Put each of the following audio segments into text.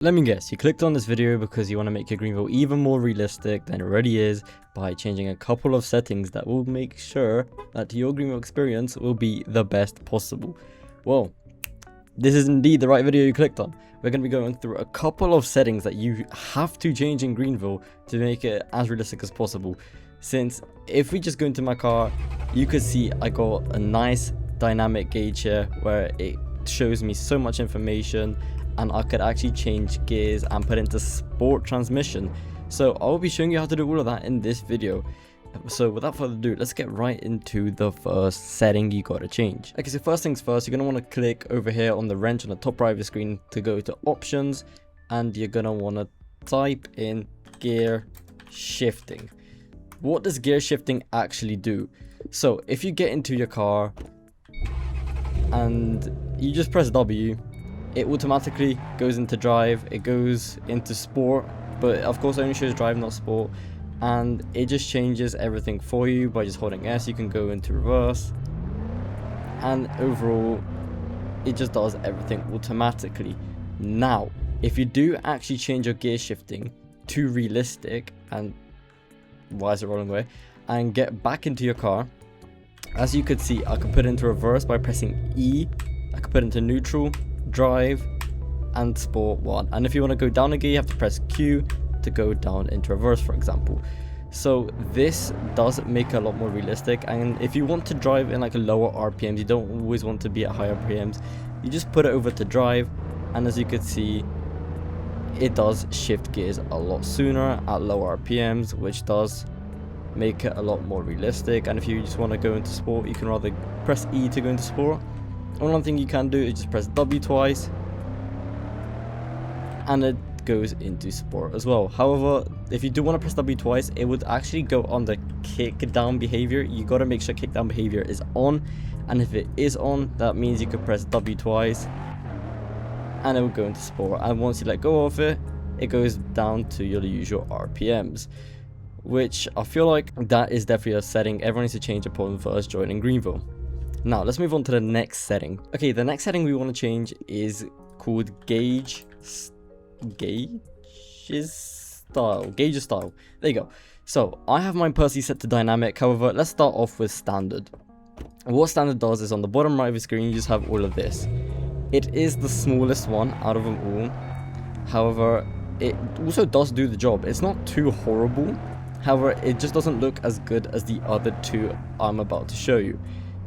Let me guess, you clicked on this video because you want to make your Greenville even more realistic than it already is by changing a couple of settings that will make sure that your Greenville experience will be the best possible. Well, this is indeed the right video you clicked on. We're going to be going through a couple of settings that you have to change in Greenville to make it as realistic as possible. Since if we just go into my car, you could see I got a nice dynamic gauge here where it shows me so much information, and I could actually change gears and put into sport transmission. So I'll be showing you how to do all of that in this video. So without further ado, let's get right into the first setting you gotta change. Okay, so first things first, you're gonna want to click over here on the wrench on the top right of the screen to go to options, and you're gonna want to type in gear shifting. What does gear shifting actually do? So if you get into your car and you just press W, it automatically goes into drive, it goes into sport, but of course it only shows drive, not sport, and it just changes everything for you by just holding S. You can go into reverse, and overall it just does everything automatically. Now if you do actually change your gear shifting to realistic, and why is it rolling away, and get back into your car, as you could see, I can put it into reverse by pressing E, I can put it into neutral, drive, and sport 1, and if you want to go down a gear you have to press Q to go down into reverse, for example. So this does make it a lot more realistic, and if you want to drive in like a lower RPMs, you don't always want to be at higher RPMs, you just put it over to drive, and as you could see, it does shift gears a lot sooner at lower RPMs, which does make it a lot more realistic. And if you just want to go into sport, you can rather press E to go into sport. One thing you can do is just press W twice, and it goes into sport as well. However, if you do want to press W twice, it would actually go on the kick down behavior. You got to make sure kick down behavior is on, and if it is on, that means you could press W twice and it will go into sport, and once you let go of it, it goes down to your usual RPMs, which I feel like that is definitely a setting everyone needs to change upon first joining Greenville. Now let's move on to the next setting. Okay, the next setting we want to change is called gauge style. There you go. So I have mine personally set to dynamic. However, let's start off with standard. What standard does is on the bottom right of the screen you just have all of this. It is the smallest one out of them all. However, it also does do the job. It's not too horrible. However, it just doesn't look as good as the other two I'm about to show you.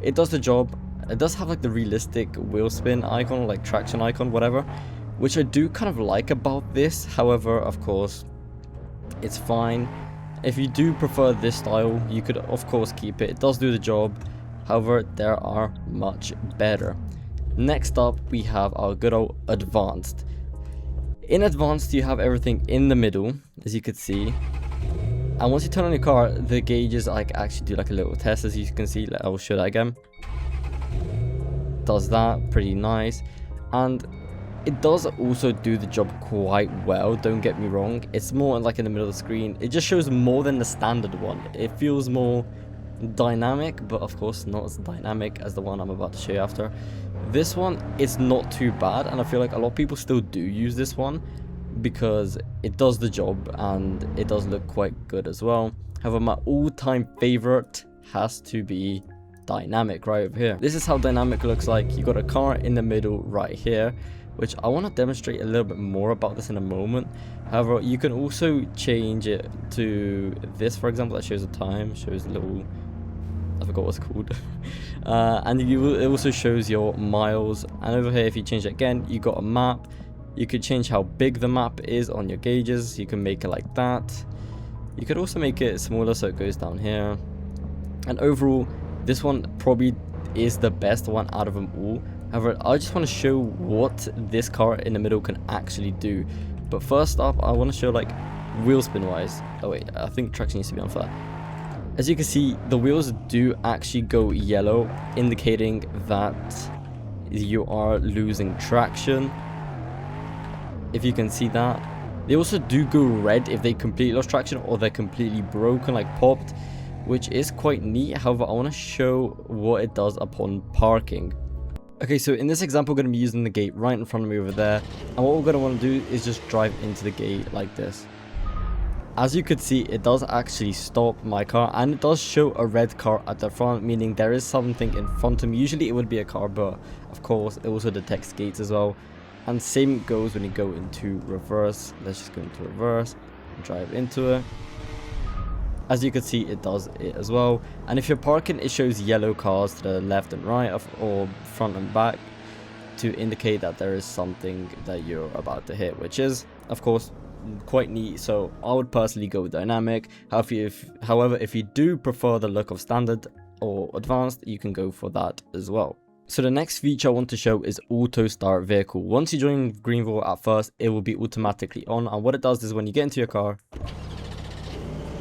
It does the job. It does have like the realistic wheel spin icon, or like traction icon, whatever, which I do kind of like about this. However, of course, it's fine. If you do prefer this style, you could of course keep it. It does do the job. However, there are much better. Next up, we have our good old advanced. In advanced, you have everything in the middle, as you could see. And once you turn on your car, the gauges like actually do like a little test, as you can see. I will show that again. Does that pretty nice, and it does also do the job quite well. Don't get me wrong. It's more like in the middle of the screen. It just shows more than the standard one. It feels more dynamic, but of course not as dynamic as the one I'm about to show you after. This one is not too bad, and I feel like a lot of people still do use this one because it does the job and it does look quite good as well. However, my all-time favorite has to be dynamic right over here. This is how dynamic looks like. You got a car in the middle right here, which I want to demonstrate a little bit more about this in a moment. However, you can also change it to this, for example, that shows the time, shows a little, I forgot what it's called. And it also shows your miles. And over here, if you change it again, you got a map. You could change how big the map is on your gauges. You can make it like that. You could also make it smaller so it goes down here. And overall, this one probably is the best one out of them all. However, I just want to show what this car in the middle can actually do. But first up, I want to show like wheel spin wise. Oh wait, I think traction needs to be on flat. As you can see, the wheels do actually go yellow, indicating that you are losing traction. If you can see that. They also do go red if they completely lost traction or they're completely broken, like popped, which is quite neat. However, I want to show what it does upon parking. Okay, so in this example, we're going to be using the gate right in front of me over there. And what we're going to want to do is just drive into the gate like this. As you could see, it does actually stop my car, and it does show a red car at the front, meaning there is something in front of me. Usually it would be a car, but of course it also detects gates as well. And same goes when you go into reverse. Let's just go into reverse and drive into it. As you can see, it does it as well. And if you're parking, it shows yellow cars to the left and right or front and back to indicate that there is something that you're about to hit, which is of course quite neat. So I would personally go with dynamic. However, if you do prefer the look of standard or advanced, you can go for that as well. So the next feature I want to show is auto start vehicle. Once you join Greenville, at first it will be automatically on, and what it does is when you get into your car,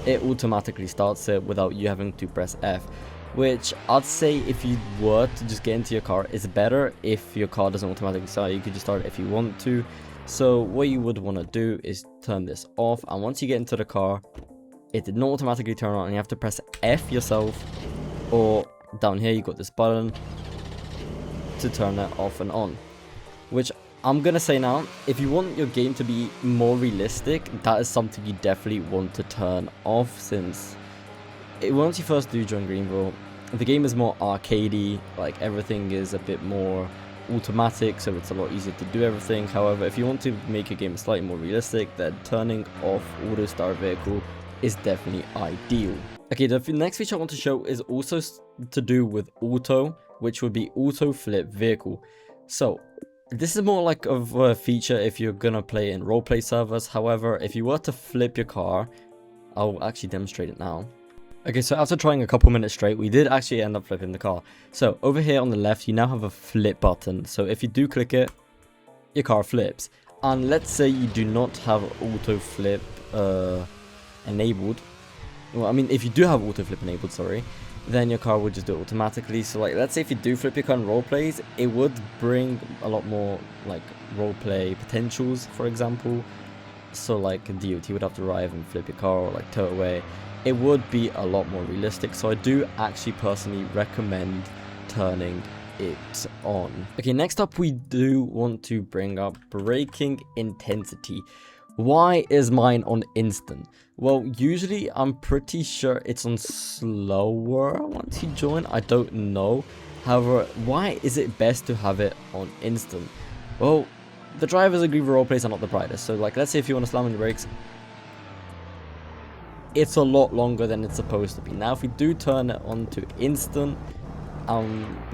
it automatically starts it without you having to press F, which I'd say if you were to just get into your car, it's better if your car doesn't automatically start. You could just start it if you want to. So what you would want to do is turn this off, and once you get into the car, it did not automatically turn on, and you have to press F yourself, or down here you got this button to turn it off and on. Which I'm gonna say now, if you want your game to be more realistic, that is something you definitely want to turn off, since once you first do join Greenville, the game is more arcadey, like everything is a bit more automatic, so it's a lot easier to do everything. However, if you want to make your game slightly more realistic, then turning off auto start vehicle is definitely ideal. Okay, the next feature I want to show is also to do with auto, which would be auto flip vehicle. So this is more like of a feature if you're gonna play in roleplay servers. However, if you were to flip your car, I'll actually demonstrate it now. Okay, so after trying a couple minutes straight, we did actually end up flipping the car. So over here on the left, you now have a flip button. So if you do click it, your car flips. And let's say you do not have auto flip enabled. Well, I mean, if you do have auto flip enabled, sorry, then your car would just do it automatically. So like, let's say if you do flip your car in roleplays, it would bring a lot more like roleplay potentials, for example. So like a DOT would have to arrive and flip your car, or like tow it away. It would be a lot more realistic, so I do actually personally recommend turning it on. Okay, next up we do want to bring up braking intensity. Why is mine on instant? Well, usually I'm pretty sure it's on slower once you join. I don't know. However, why is it best to have it on instant? Well, the drivers agree roleplays are not the brightest. So like, let's say if you want to slam on your brakes, it's a lot longer than it's supposed to be. Now if we do turn it on to instant,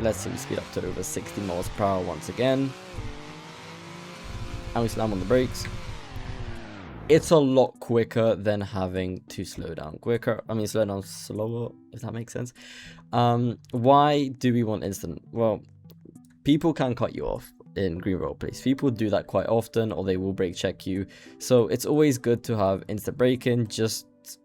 let's say we speed up to over 60 miles per hour once again, and we slam on the brakes, it's a lot quicker than having to slow down quicker. I mean, slow down slower, if that makes sense. Why do we want instant? Well, people can cut you off in Greenville roleplays. People do that quite often, or they will brake check you. So it's always good to have instant braking, just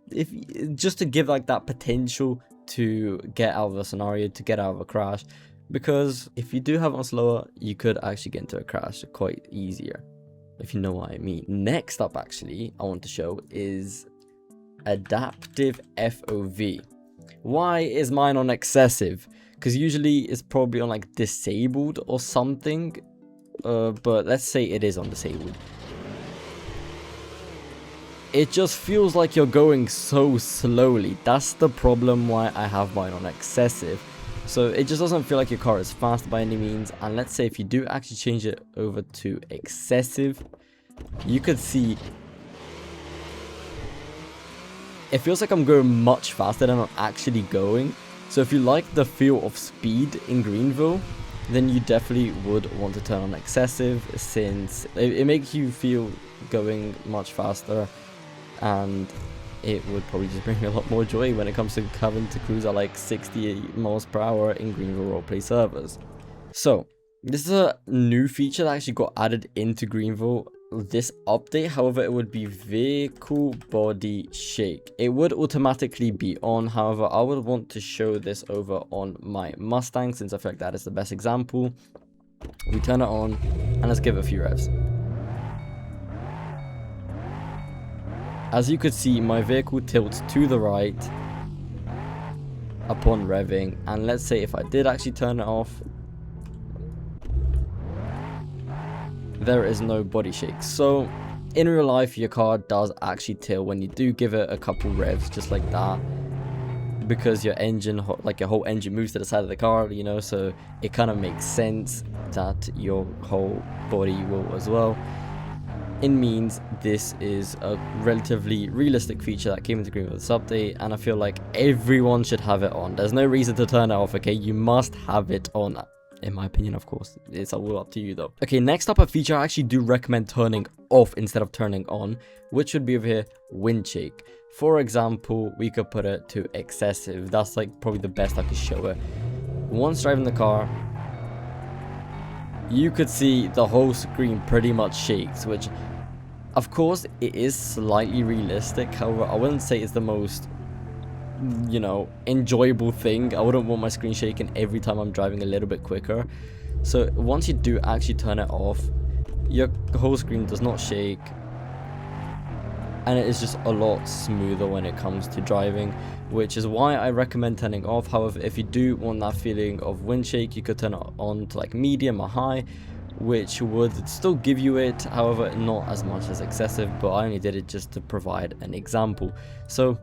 to give like that potential to get out of a scenario, to get out of a crash, because if you do have it on slower, you could actually get into a crash quite easier, if you know what I mean. Next up actually I want to show is adaptive FOV. Why is mine on excessive? Because usually it's probably on like disabled or something, but let's say it is on disabled. It just feels like you're going so slowly. That's the problem why I have mine on excessive. So it just doesn't feel like your car is fast by any means. And let's say if you do actually change it over to excessive, you could see it feels like I'm going much faster than I'm actually going. So if you like the feel of speed in Greenville, then you definitely would want to turn on excessive, since it makes you feel going much faster. And it would probably just bring me a lot more joy when it comes to having to cruise at like 60 miles per hour in Greenville roleplay servers. So this is a new feature that actually got added into Greenville this update. However, it would be vehicle body shake. It would automatically be on. However, I would want to show this over on my Mustang, since I feel like that is the best example. We turn it on and let's give it a few revs. As you could see, my vehicle tilts to the right upon revving, and let's say if I did actually turn it off, there is no body shake. So in real life, your car does actually tilt when you do give it a couple revs, just like that, because your engine, like your whole engine, moves to the side of the car, you know, so it kind of makes sense that your whole body will as well. It means this is a relatively realistic feature that came into Greenville this update, and I feel like everyone should have it on. There's no reason to turn it off, okay? You must have it on. In my opinion, of course. It's all up to you though. Okay, next up, a feature I actually do recommend turning off instead of turning on, which would be over here, wind shake. For example, we could put it to excessive. That's like probably the best I could show it. Once driving the car, you could see the whole screen pretty much shakes, which of course it is slightly realistic. However, I wouldn't say it's the most, you know, enjoyable thing. I wouldn't want my screen shaking every time I'm driving a little bit quicker. So once you do actually turn it off, your whole screen does not shake, and it is just a lot smoother when it comes to driving, which is why I recommend turning off. However, if you do want that feeling of wind shake, you could turn it on to like medium or high, which would still give you it, however not as much as excessive, but I only did it just to provide an example. So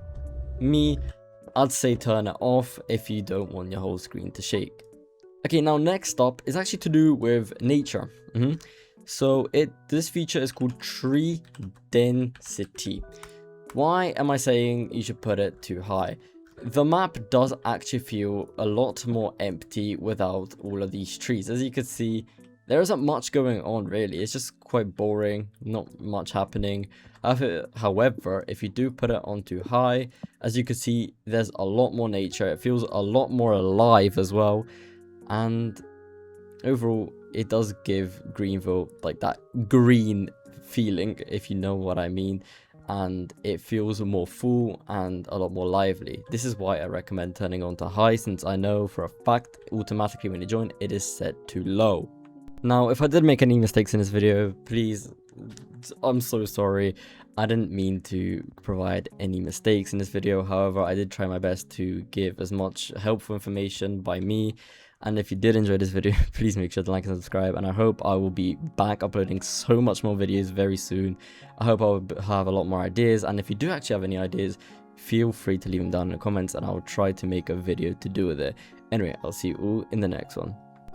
I'd say turn it off if you don't want your whole screen to shake. Okay, now next up is actually to do with nature. So this feature is called tree density. Why am I saying you should put it too high? The map does actually feel a lot more empty without all of these trees. As you can see, there isn't much going on really. It's just quite boring, not much happening. However, if you do put it on too high, as you can see, there's a lot more nature. It feels a lot more alive as well, and overall it does give Greenville like that green feeling, if you know what I mean, and it feels more full and a lot more lively. This is why I recommend turning on to high, since I know for a fact automatically when you join it is set to low. Now, if I did make any mistakes in this video, please, I'm so sorry. I didn't mean to provide any mistakes in this video. However, I did try my best to give as much helpful information by me. And if you did enjoy this video, please make sure to like and subscribe. And I hope I will be back uploading so much more videos very soon. I hope I will have a lot more ideas. And if you do actually have any ideas, feel free to leave them down in the comments, and I will try to make a video to do with it. Anyway, I'll see you all in the next one.